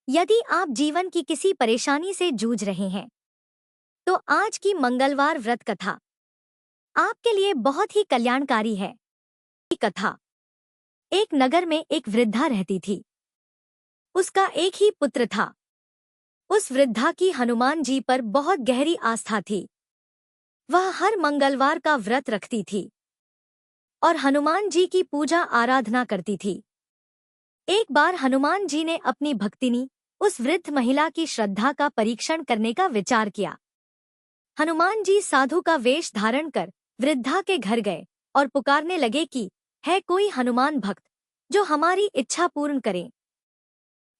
यदि आप जीवन की किसी परेशानी से जूझ रहे हैं, तो आज की मंगलवार व्रत कथा आपके लिए बहुत ही कल्याणकारी है। ये कथा, एक नगर में एक वृद्धा रहती थी। उसका एक ही पुत्र था। उस वृद्धा की हनुमान जी पर बहुत गहरी आस्था थी। वह हर मंगलवार का व्रत रखती थी और हनुमान जी की पूजा आराधना करती थी। एक बार हनुमान जी ने अपनी भक्तिनी उस वृद्ध महिला की श्रद्धा का परीक्षण करने का विचार किया। हनुमान जी साधु का वेश धारण कर वृद्धा के घर गए और पुकारने लगे कि है कोई हनुमान भक्त जो हमारी इच्छा पूर्ण करे।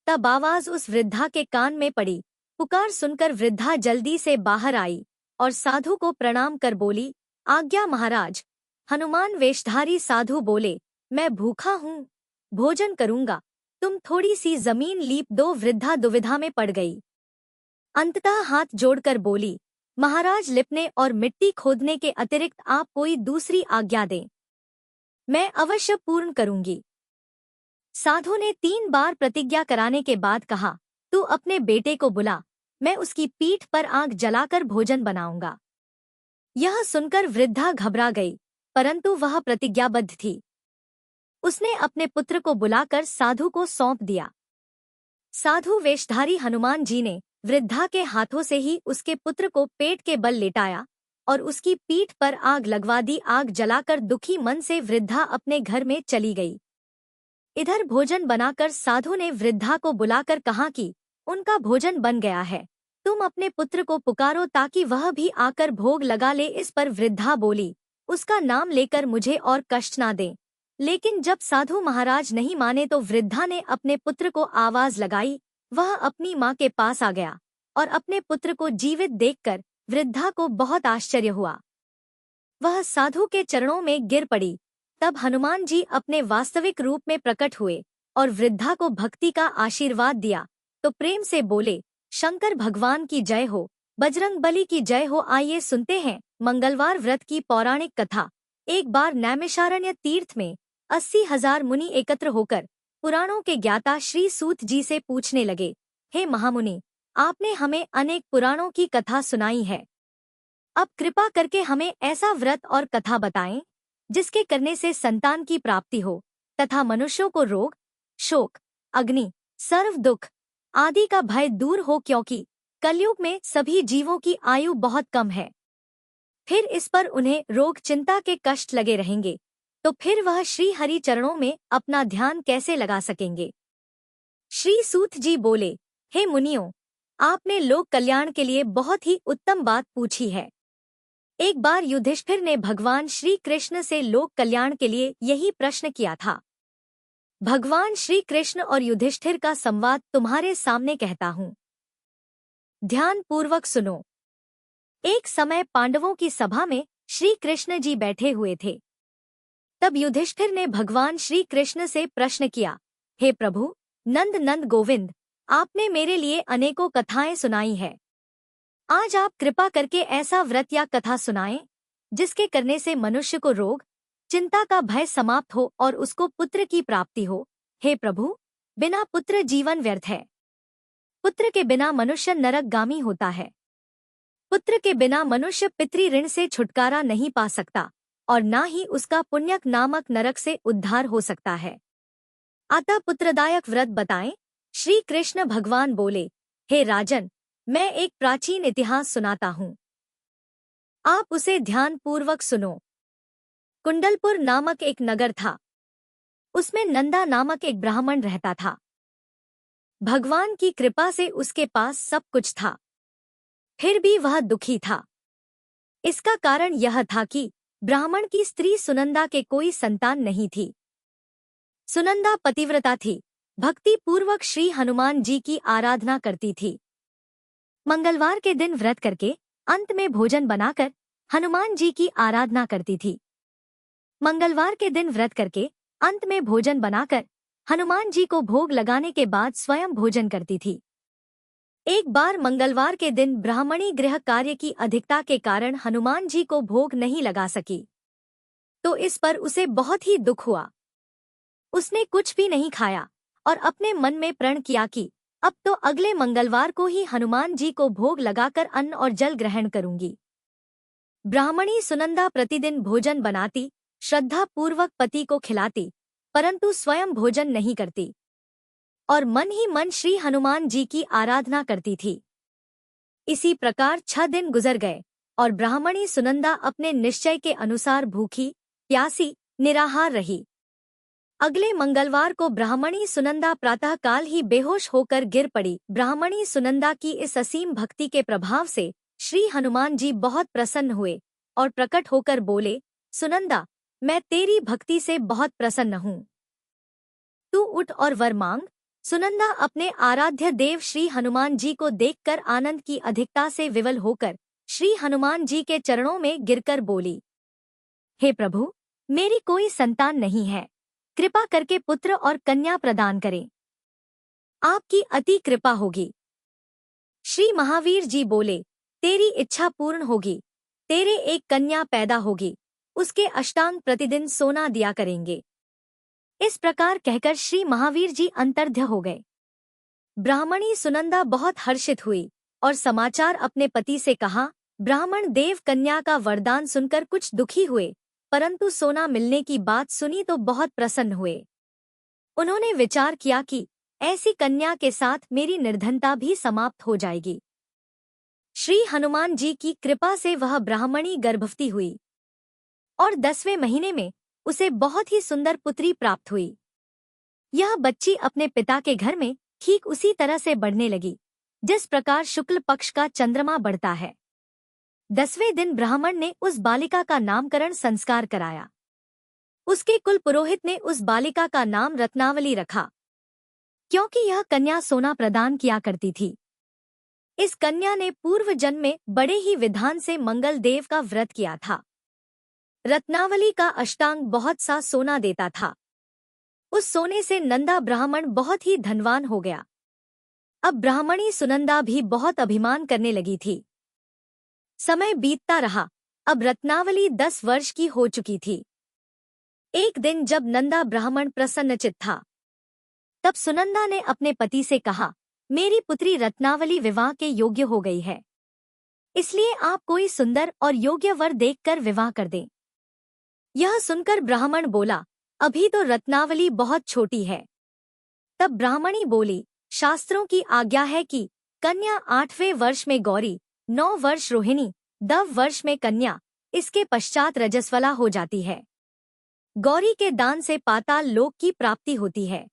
तब आवाज उस वृद्धा के कान में पड़ी। पुकार सुनकर वृद्धा जल्दी से बाहर आई और साधु को प्रणाम कर बोली, आज्ञा महाराज। हनुमान वेशधारी साधु बोले, मैं भूखा हूँ, भोजन करूंगा, तुम थोड़ी सी जमीन लीप दो। वृद्धा दुविधा में पड़ गई। अंततः हाथ जोड़कर बोली, महाराज लिपने और मिट्टी खोदने के अतिरिक्त आप कोई दूसरी आज्ञा दें, मैं अवश्य पूर्ण करूंगी। साधु ने 3 बार प्रतिज्ञा कराने के बाद कहा, तू अपने बेटे को बुला, मैं उसकी पीठ पर आग जलाकर भोजन बनाऊंगा। यह सुनकर वृद्धा घबरा गई, परंतु वह प्रतिज्ञाबद्ध थी। उसने अपने पुत्र को बुलाकर साधु को सौंप दिया। साधु वेशधारी हनुमान जी ने वृद्धा के हाथों से ही उसके पुत्र को पेट के बल लेटाया और उसकी पीठ पर आग लगवा दी। आग जलाकर दुखी मन से वृद्धा अपने घर में चली गई। इधर भोजन बनाकर साधु ने वृद्धा को बुलाकर कहा कि उनका भोजन बन गया है, तुम अपने पुत्र को पुकारो ताकि वह भी आकर भोग लगा ले। इस पर वृद्धा बोली, उसका नाम लेकर मुझे और कष्ट ना दें। लेकिन जब साधु महाराज नहीं माने तो वृद्धा ने अपने पुत्र को आवाज लगाई। वह अपनी माँ के पास आ गया और अपने पुत्र को जीवित देखकर वृद्धा को बहुत आश्चर्य हुआ। वह साधु के चरणों में गिर पड़ी। तब हनुमान जी अपने वास्तविक रूप में प्रकट हुए और वृद्धा को भक्ति का आशीर्वाद दिया तो प्रेम से बोले, शंकर भगवान की जय हो, बजरंगबली की जय हो। आइए सुनते हैं मंगलवार व्रत की पौराणिक कथा। एक बार नैमिषारण्य तीर्थ में 80,000 मुनि एकत्र होकर पुराणों के ज्ञाता श्री सूत जी से पूछने लगे, हे महामुनि, आपने हमें अनेक पुराणों की कथा सुनाई है, अब कृपा करके हमें ऐसा व्रत और कथा बताएं जिसके करने से संतान की प्राप्ति हो तथा मनुष्यों को रोग, शोक, अग्नि, सर्व दुख आदि का भय दूर हो, क्योंकि कलयुग में सभी जीवों की आयु बहुत कम है। फिर इस पर उन्हें रोग चिंता के कष्ट लगे रहेंगे तो फिर वह श्री हरि चरणों में अपना ध्यान कैसे लगा सकेंगे। श्री सूत जी बोले, हे मुनियों, आपने लोक कल्याण के लिए बहुत ही उत्तम बात पूछी है। एक बार युधिष्ठिर ने भगवान श्री कृष्ण से लोक कल्याण के लिए यही प्रश्न किया था। भगवान श्री कृष्ण और युधिष्ठिर का संवाद तुम्हारे सामने कहता हूँ, ध्यान पूर्वक सुनो। एक समय पांडवों की सभा में श्री कृष्ण जी बैठे हुए थे। तब युधिष्ठिर ने भगवान श्री कृष्ण से प्रश्न किया, हे प्रभु नंद नंद गोविंद, आपने मेरे लिए अनेकों कथाएं सुनाई है, आज आप कृपा करके ऐसा व्रत या कथा सुनाएं जिसके करने से मनुष्य को रोग, चिंता का भय समाप्त हो और उसको पुत्र की प्राप्ति हो। हे प्रभु, बिना पुत्र जीवन व्यर्थ है। पुत्र के बिना मनुष्य नरकगामी होता है। पुत्र के बिना मनुष्य पितृ ऋण से छुटकारा नहीं पा सकता और ना ही उसका पुण्यक नामक नरक से उद्धार हो सकता है। अतः पुत्रदायक व्रत बताएं। श्री कृष्ण भगवान बोले, हे राजन, मैं एक प्राचीन इतिहास सुनाता हूँ, आप उसे ध्यान पूर्वक सुनो। कुंडलपुर नामक एक नगर था। उसमें नंदा नामक एक ब्राह्मण रहता था। भगवान की कृपा से उसके पास सब कुछ था, फिर भी वह दुखी था। इसका कारण यह था कि ब्राह्मण की स्त्री सुनंदा के कोई संतान नहीं थी। सुनंदा पतिव्रता थी, भक्ति पूर्वक श्री हनुमान जी की आराधना करती थी। मंगलवार के दिन व्रत करके अंत में भोजन बनाकर हनुमान जी की आराधना करती थी। मंगलवार के दिन व्रत करके अंत में भोजन बनाकर हनुमान जी को भोग लगाने के बाद स्वयं भोजन करती थी। एक बार मंगलवार के दिन ब्राह्मणी गृह कार्य की अधिकता के कारण हनुमान जी को भोग नहीं लगा सकी, तो इस पर उसे बहुत ही दुख हुआ। उसने कुछ भी नहीं खाया और अपने मन में प्रण किया कि अब तो अगले मंगलवार को ही हनुमान जी को भोग लगाकर अन्न और जल ग्रहण करूंगी। ब्राह्मणी सुनंदा प्रतिदिन भोजन बनाती, श्रद्धा पूर्वक पति को खिलाती, परंतु स्वयं भोजन नहीं करती और मन ही मन श्री हनुमान जी की आराधना करती थी। इसी प्रकार 6 दिन गुजर गए और ब्राह्मणी सुनंदा अपने निश्चय के अनुसार भूखी, प्यासी, निराहार रही। अगले मंगलवार को ब्राह्मणी सुनंदा प्रातःकाल ही बेहोश होकर गिर पड़ी। ब्राह्मणी सुनंदा की इस असीम भक्ति के प्रभाव से श्री हनुमान जी बहुत प्रसन्न हुए और प्रकट होकर बोले, सुनंदा, मैं तेरी भक्ति से बहुत प्रसन्न हूँ। तू उठ और वर मांग। सुनंदा अपने आराध्य देव श्री हनुमान जी को देखकर आनंद की अधिकता से विवल होकर श्री हनुमान जी के चरणों में गिरकर बोली, हे प्रभु, मेरी कोई संतान नहीं है, कृपा करके पुत्र और कन्या प्रदान करें। आपकी अति कृपा होगी। श्री महावीर जी बोले, तेरी इच्छा पूर्ण होगी, तेरे एक कन्या पैदा होगी, उसके अष्टांग प्रतिदिन सोना दिया करेंगे। इस प्रकार कहकर श्री महावीर जी अंतर्ध्य हो गए। ब्राह्मणी सुनंदा बहुत हर्षित हुई और समाचार अपने पति से कहा। ब्राह्मण देव कन्या का वरदान सुनकर कुछ दुखी हुए, परंतु सोना मिलने की बात सुनी तो बहुत प्रसन्न हुए। उन्होंने विचार किया कि ऐसी कन्या के साथ मेरी निर्धनता भी समाप्त हो जाएगी। श्री हनुमान जी की कृपा से वह ब्राह्मणी गर्भवती हुई और 10वें महीने में उसे बहुत ही सुंदर पुत्री प्राप्त हुई। यह बच्ची अपने पिता के घर में ठीक उसी तरह से बढ़ने लगी जिस प्रकार शुक्ल पक्ष का चंद्रमा बढ़ता है। 10वें दिन ब्राह्मण ने उस बालिका का नामकरण संस्कार कराया। उसके कुल पुरोहित ने उस बालिका का नाम रत्नावली रखा, क्योंकि यह कन्या सोना प्रदान किया करती थी। इस कन्या ने पूर्व जन्म में बड़े ही विधान से मंगल देव का व्रत किया था। रत्नावली का अष्टांग बहुत सा सोना देता था। उस सोने से नंदा ब्राह्मण बहुत ही धनवान हो गया। अब ब्राह्मणी सुनंदा भी बहुत अभिमान करने लगी थी। समय बीतता रहा। अब रत्नावली 10 वर्ष की हो चुकी थी। एक दिन जब नंदा ब्राह्मण प्रसन्नचित था, तब सुनंदा ने अपने पति से कहा, मेरी पुत्री रत्नावली विवाह के योग्य हो गई है, इसलिए आप कोई सुंदर और योग्य वर देखकर विवाह कर दें। यह सुनकर ब्राह्मण बोला, अभी तो रत्नावली बहुत छोटी है। तब ब्राह्मणी बोली, शास्त्रों की आज्ञा है कि कन्या 8वें वर्ष में गौरी, 9 वर्ष रोहिणी, 10 वर्ष में कन्या, इसके पश्चात रजस्वला हो जाती है। गौरी के दान से पाताल लोक की प्राप्ति होती है,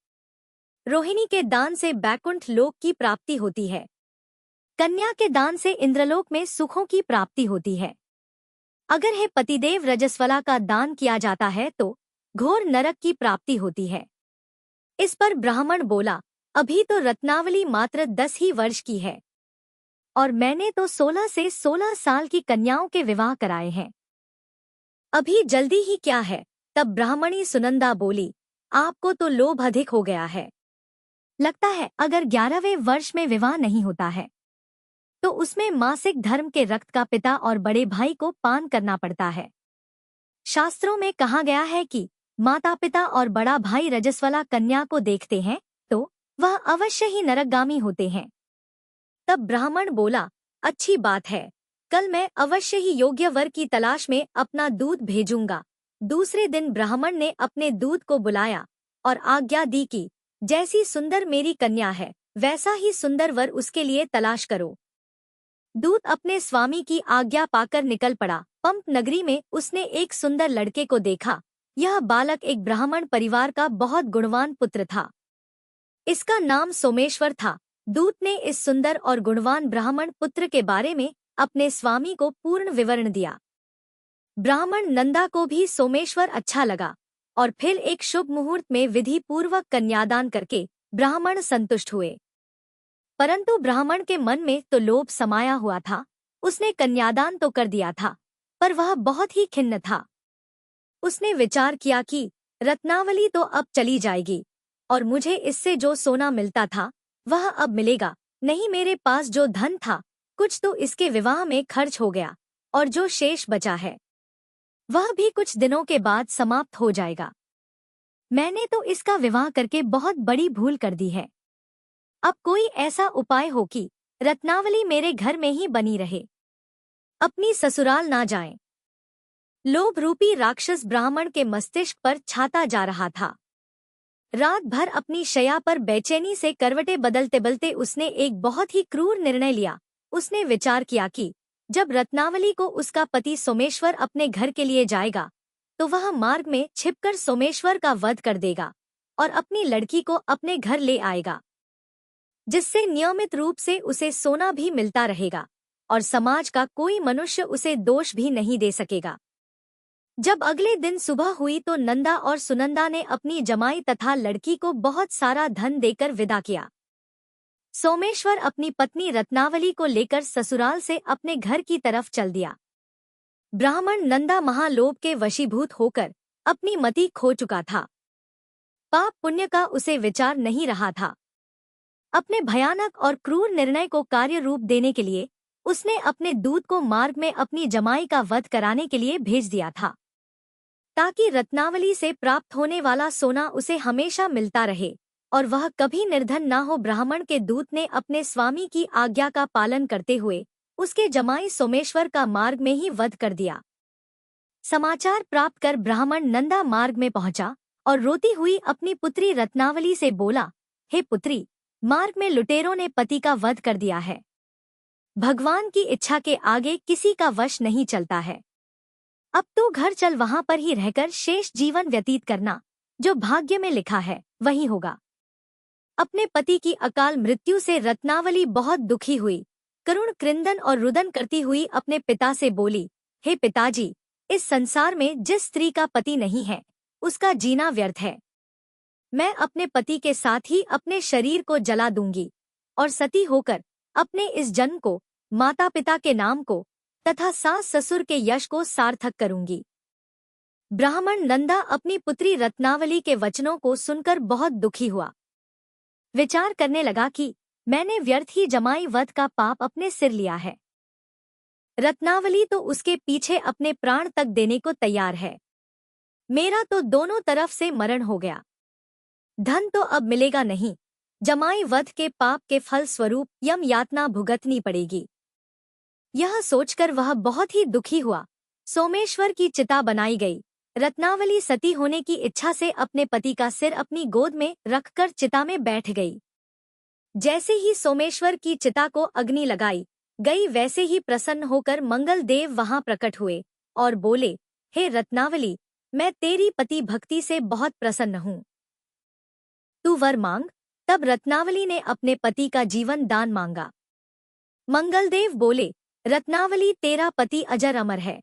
रोहिणी के दान से बैकुंठ लोक की प्राप्ति होती है, कन्या के दान से इंद्रलोक में सुखों की प्राप्ति होती है। अगर हे पतिदेव रजस्वला का दान किया जाता है तो घोर नरक की प्राप्ति होती है। इस पर ब्राह्मण बोला, अभी तो रत्नावली मात्र 10 ही वर्ष की है और मैंने तो 16 से 16 साल की कन्याओं के विवाह कराए हैं, अभी जल्दी ही क्या है। तब ब्राह्मणी सुनंदा बोली, आपको तो लोभ अधिक हो गया है। लगता है अगर 11वें वर्ष में विवाह नहीं होता है तो उसमें मासिक धर्म के रक्त का पिता और बड़े भाई को पान करना पड़ता है। शास्त्रों में कहा गया है कि माता पिता और बड़ा भाई रजस्वला कन्या को देखते हैं तो वह अवश्य ही नरकगामी होते हैं। तब ब्राह्मण बोला, अच्छी बात है, कल मैं अवश्य ही योग्य वर की तलाश में अपना दूध भेजूंगा। दूसरे दिन ब्राह्मण ने अपने दूध को बुलाया और आज्ञा दी कि जैसी सुंदर मेरी कन्या है वैसा ही सुंदर वर उसके लिए तलाश करो। दूत अपने स्वामी की आज्ञा पाकर निकल पड़ा। पंप नगरी में उसने एक सुंदर लड़के को देखा। यह बालक एक ब्राह्मण परिवार का बहुत गुणवान पुत्र था। इसका नाम सोमेश्वर था। दूत ने इस सुंदर और गुणवान ब्राह्मण पुत्र के बारे में अपने स्वामी को पूर्ण विवरण दिया। ब्राह्मण नंदा को भी सोमेश्वर अच्छा लगा और फिर एक शुभ मुहूर्त में विधि पूर्वक कन्यादान करके ब्राह्मण संतुष्ट हुए। परंतु ब्राह्मण के मन में तो लोभ समाया हुआ था। उसने कन्यादान तो कर दिया था, पर वह बहुत ही खिन्न था। उसने विचार किया कि रत्नावली तो अब चली जाएगी और मुझे इससे जो सोना मिलता था वह अब मिलेगा नहीं। मेरे पास जो धन था कुछ तो इसके विवाह में खर्च हो गया और जो शेष बचा है वह भी कुछ दिनों के बाद समाप्त हो जाएगा। मैंने तो इसका विवाह करके बहुत बड़ी भूल कर दी है। अब कोई ऐसा उपाय हो कि रत्नावली मेरे घर में ही बनी रहे, अपनी ससुराल ना जाए। लोभ रूपी राक्षस ब्राह्मण के मस्तिष्क पर छाता जा रहा था। रात भर अपनी शैया पर बेचैनी से करवटें बदलते बदलते उसने एक बहुत ही क्रूर निर्णय लिया। उसने विचार किया कि जब रत्नावली को उसका पति सोमेश्वर अपने घर के लिए जाएगा तो वह मार्ग में छिपकर सोमेश्वर का वध कर देगा और अपनी लड़की को अपने घर ले आएगा, जिससे नियमित रूप से उसे सोना भी मिलता रहेगा और समाज का कोई मनुष्य उसे दोष भी नहीं दे सकेगा। जब अगले दिन सुबह हुई तो नंदा और सुनंदा ने अपनी जमाई तथा लड़की को बहुत सारा धन देकर विदा किया। सोमेश्वर अपनी पत्नी रत्नावली को लेकर ससुराल से अपने घर की तरफ चल दिया। ब्राह्मण नंदा महालोभ के वशीभूत होकर अपनी मति खो चुका था। पाप पुण्य का उसे विचार नहीं रहा था। अपने भयानक और क्रूर निर्णय को कार्य रूप देने के लिए उसने अपने दूत को मार्ग में अपनी जमाई का वध कराने के लिए भेज दिया था, ताकि रत्नावली से प्राप्त होने वाला सोना उसे हमेशा मिलता रहे और वह कभी निर्धन ना हो। ब्राह्मण के दूत ने अपने स्वामी की आज्ञा का पालन करते हुए उसके जमाई सोमेश्वर का मार्ग में ही वध कर दिया। समाचार प्राप्त कर ब्राह्मण नंदा मार्ग में पहुंचा और रोती हुई अपनी पुत्री रत्नावली से बोला, हे पुत्री, मार्ग में लुटेरों ने पति का वध कर दिया है। भगवान की इच्छा के आगे किसी का वश नहीं चलता है। अब तो घर चल, वहां पर ही रहकर शेष जीवन व्यतीत करना। जो भाग्य में लिखा है वही होगा। अपने पति की अकाल मृत्यु से रत्नावली बहुत दुखी हुई। करुण क्रंदन और रुदन करती हुई अपने पिता से बोली, हे पिताजी, इस संसार में जिस स्त्री का पति नहीं है उसका जीना व्यर्थ है। मैं अपने पति के साथ ही अपने शरीर को जला दूंगी और सती होकर अपने इस जन्म को, माता पिता के नाम को तथा सास ससुर के यश को सार्थक करूंगी। ब्राह्मण नंदा अपनी पुत्री रत्नावली के वचनों को सुनकर बहुत दुखी हुआ। विचार करने लगा कि मैंने व्यर्थ ही जमाई वध का पाप अपने सिर लिया है। रत्नावली तो उसके पीछे अपने प्राण तक देने को तैयार है। मेरा तो दोनों तरफ से मरण हो गया। धन तो अब मिलेगा नहीं। जमाई वध के पाप के फल स्वरूप यम यातना भुगतनी पड़ेगी। यह सोचकर वह बहुत ही दुखी हुआ। सोमेश्वर की चिता बनाई गई। रत्नावली सती होने की इच्छा से अपने पति का सिर अपनी गोद में रखकर चिता में बैठ गई। जैसे ही सोमेश्वर की चिता को अग्नि लगाई गई, वैसे ही प्रसन्न होकर मंगल देव वहां प्रकट हुए और बोले, हे रत्नावली, मैं तेरी पति भक्ति से बहुत प्रसन्न हूँ। तू वर मांग। तब रत्नावली ने अपने पति का जीवन दान मांगा। मंगलदेव बोले, रत्नावली, तेरा पति अजर अमर है।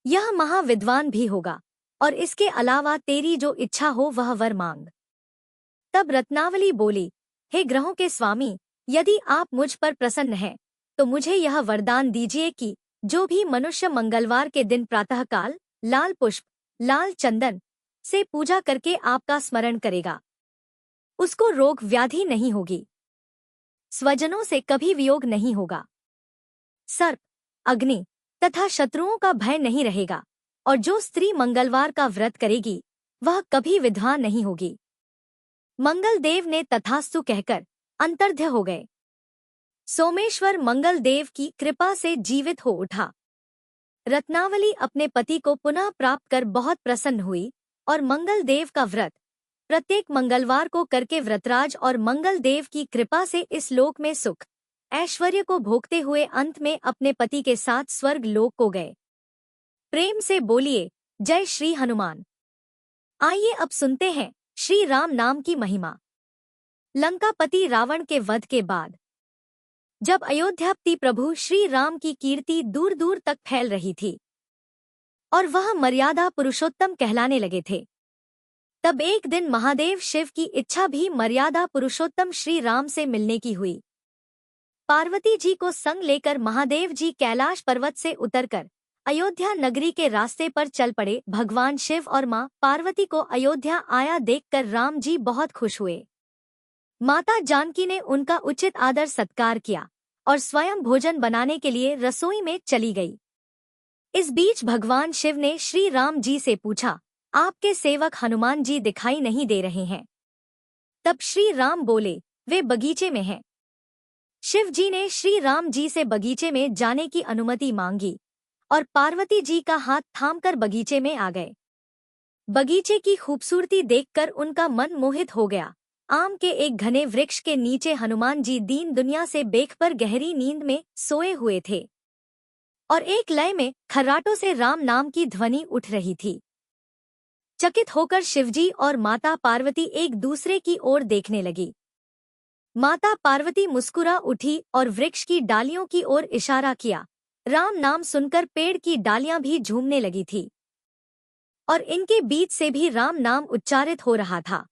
यह महाविद्वान भी होगा और इसके अलावा तेरी जो इच्छा हो वह वर मांग। तब रत्नावली बोली, हे ग्रहों के स्वामी, यदि आप मुझ पर प्रसन्न हैं तो मुझे यह वरदान दीजिए कि जो भी मनुष्य मंगलवार के दिन प्रातःकाल लाल पुष्प, लाल चंदन से पूजा करके आपका स्मरण करेगा, उसको रोग व्याधि नहीं होगी, स्वजनों से कभी वियोग नहीं होगा, सर्प, अग्नि तथा शत्रुओं का भय नहीं रहेगा, और जो स्त्री मंगलवार का व्रत करेगी वह कभी विधवा नहीं होगी। मंगलदेव ने तथास्तु कहकर अंतर्ध्य हो गए। सोमेश्वर मंगलदेव की कृपा से जीवित हो उठा। रत्नावली अपने पति को पुनः प्राप्त कर बहुत प्रसन्न हुई और मंगलदेव का व्रत प्रत्येक मंगलवार को करके व्रतराज और मंगलदेव की कृपा से इस लोक में सुख ऐश्वर्य को भोगते हुए अंत में अपने पति के साथ स्वर्ग लोक को गए। प्रेम से बोलिए, जय श्री हनुमान। आइए अब सुनते हैं श्री राम नाम की महिमा। लंकापति रावण के वध के बाद जब अयोध्यापति प्रभु श्री राम की कीर्ति दूर दूर तक फैल रही थी और वह मर्यादा पुरुषोत्तम कहलाने लगे थे, तब एक दिन महादेव शिव की इच्छा भी मर्यादा पुरुषोत्तम श्री राम से मिलने की हुई। पार्वती जी को संग लेकर महादेव जी कैलाश पर्वत से उतरकर अयोध्या नगरी के रास्ते पर चल पड़े। भगवान शिव और मां पार्वती को अयोध्या आया देखकर राम जी बहुत खुश हुए। माता जानकी ने उनका उचित आदर सत्कार किया और स्वयं भोजन बनाने के लिए रसोई में चली गई। इस बीच भगवान शिव ने श्री राम जी से पूछा, आपके सेवक हनुमान जी दिखाई नहीं दे रहे हैं। तब श्री राम बोले, वे बगीचे में हैं। शिव जी ने श्री राम जी से बगीचे में जाने की अनुमति मांगी और पार्वती जी का हाथ थामकर बगीचे में आ गए। बगीचे की खूबसूरती देखकर उनका मन मोहित हो गया। आम के एक घने वृक्ष के नीचे हनुमान जी दीन दुनिया से बेखबर गहरी नींद में सोए हुए थे और एक लय में खर्राटों से राम नाम की ध्वनि उठ रही थी। चकित होकर शिवजी और माता पार्वती एक दूसरे की ओर देखने लगी। माता पार्वती मुस्कुरा उठी और वृक्ष की डालियों की ओर इशारा किया। राम नाम सुनकर पेड़ की डालियां भी झूमने लगी थी और इनके बीच से भी राम नाम उच्चारित हो रहा था।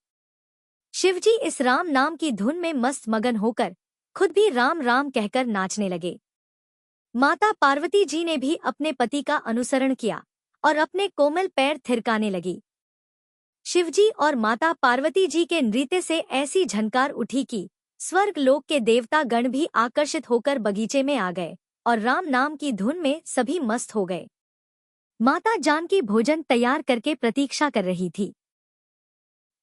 शिवजी इस राम नाम की धुन में मस्त मगन होकर खुद भी राम राम कहकर नाचने लगे। माता पार्वती जी ने भी अपने पति का अनुसरण किया और अपने कोमल पैर थिरकाने लगी। शिवजी और माता पार्वती जी के नृत्य से ऐसी झनकार उठी कि स्वर्ग लोक के देवता गण भी आकर्षित होकर बगीचे में आ गए और राम नाम की धुन में सभी मस्त हो गए। माता जानकी भोजन तैयार करके प्रतीक्षा कर रही थी,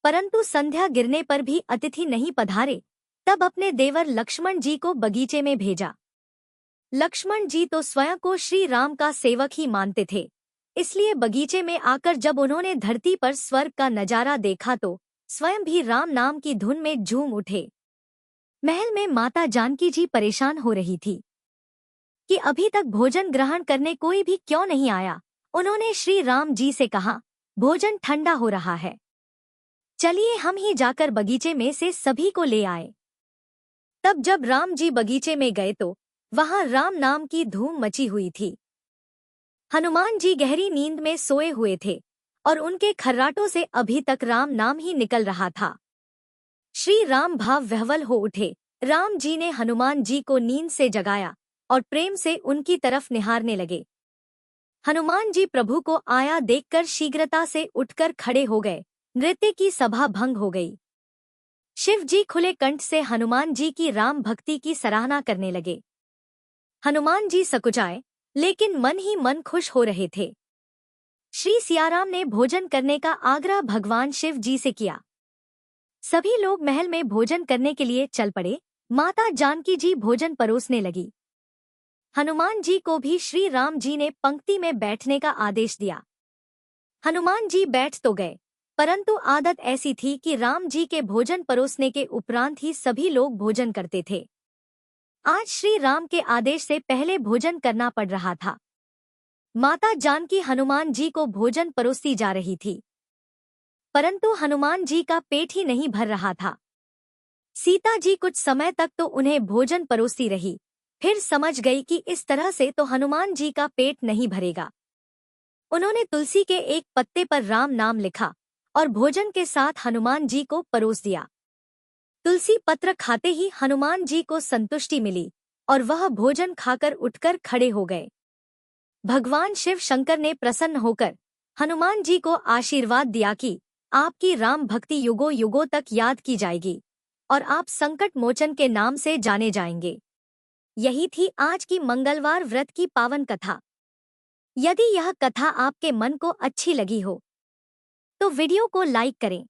परंतु संध्या गिरने पर भी अतिथि नहीं पधारे। तब अपने देवर लक्ष्मण जी को बगीचे में भेजा। लक्ष्मण जी तो स्वयं को श्री राम का सेवक ही मानते थे, इसलिए बगीचे में आकर जब उन्होंने धरती पर स्वर्ग का नजारा देखा तो स्वयं भी राम नाम की धुन में झूम उठे। महल में माता जानकी जी परेशान हो रही थी कि अभी तक भोजन ग्रहण करने कोई भी क्यों नहीं आया। उन्होंने श्री राम जी से कहा, भोजन ठंडा हो रहा है, चलिए हम ही जाकर बगीचे में से सभी को ले आए। तब जब राम जी बगीचे में गए तो वहां राम नाम की धूम मची हुई थी। हनुमान जी गहरी नींद में सोए हुए थे और उनके खर्राटों से अभी तक राम नाम ही निकल रहा था। श्री राम भाव विह्वल हो उठे। राम जी ने हनुमान जी को नींद से जगाया और प्रेम से उनकी तरफ निहारने लगे। हनुमान जी प्रभु को आया देखकर शीघ्रता से उठकर खड़े हो गए। नृत्य की सभा भंग हो गई। शिव जी खुले कंठ से हनुमान जी की राम भक्ति की सराहना करने लगे। हनुमान जी सकुचाए, लेकिन मन ही मन खुश हो रहे थे। श्री सियाराम ने भोजन करने का आग्रह भगवान शिव जी से किया। सभी लोग महल में भोजन करने के लिए चल पड़े। माता जानकी जी भोजन परोसने लगी। हनुमान जी को भी श्री राम जी ने पंक्ति में बैठने का आदेश दिया। हनुमान जी बैठ तो गए, परंतु आदत ऐसी थी कि राम जी के भोजन परोसने के उपरांत ही सभी लोग भोजन करते थे। आज श्री राम के आदेश से पहले भोजन करना पड़ रहा था। माता जानकी हनुमान जी को भोजन परोसती जा रही थी, परंतु हनुमान जी का पेट ही नहीं भर रहा था। सीता जी कुछ समय तक तो उन्हें भोजन परोसती रही, फिर समझ गई कि इस तरह से तो हनुमान जी का पेट नहीं भरेगा। उन्होंने तुलसी के एक पत्ते पर राम नाम लिखा और भोजन के साथ हनुमान जी को परोस दिया। तुलसी पत्र खाते ही हनुमान जी को संतुष्टि मिली और वह भोजन खाकर उठकर खड़े हो गए। भगवान शिव शंकर ने प्रसन्न होकर हनुमान जी को आशीर्वाद दिया कि आपकी राम भक्ति युगों युगों तक याद की जाएगी और आप संकट मोचन के नाम से जाने जाएंगे। यही थी आज की मंगलवार व्रत की पावन कथा। यदि यह कथा आपके मन को अच्छी लगी हो तो वीडियो को लाइक करें